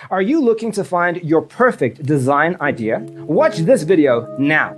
Are you looking to find your perfect design idea? Watch this video now.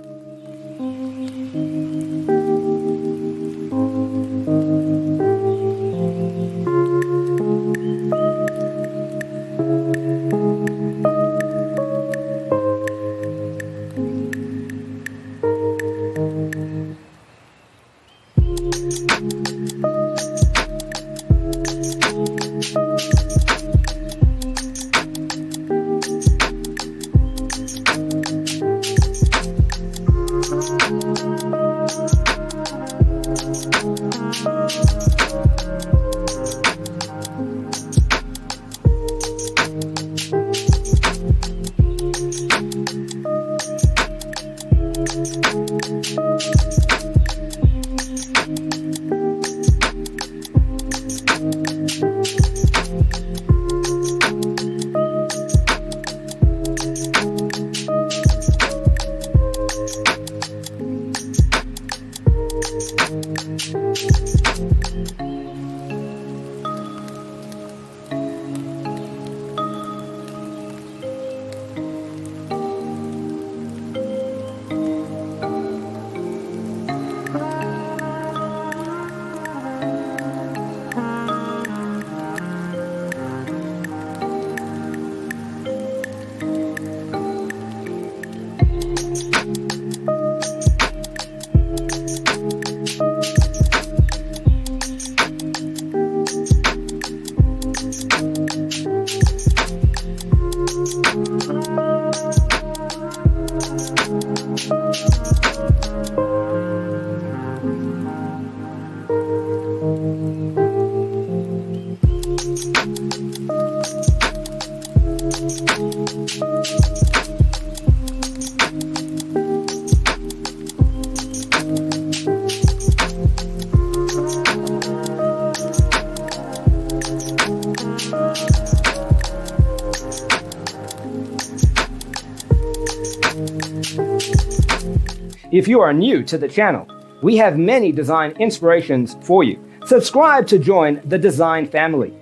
If you are new to the channel, we have many design inspirations for you. Subscribe to join the design family.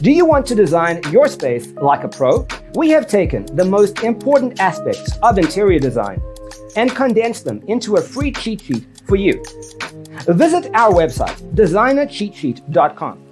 Do you want to design your space like a pro? We have taken the most important aspects of interior design and condensed them into a free cheat sheet for you. Visit our website, designercheatsheet.com.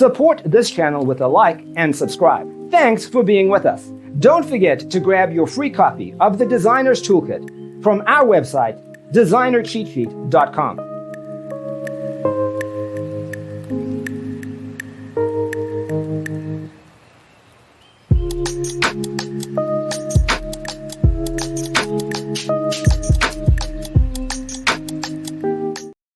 Support this channel with a like and subscribe. Thanks for being with us. Don't forget to grab your free copy of the Designer's Toolkit from our website, designercheatsheet.com.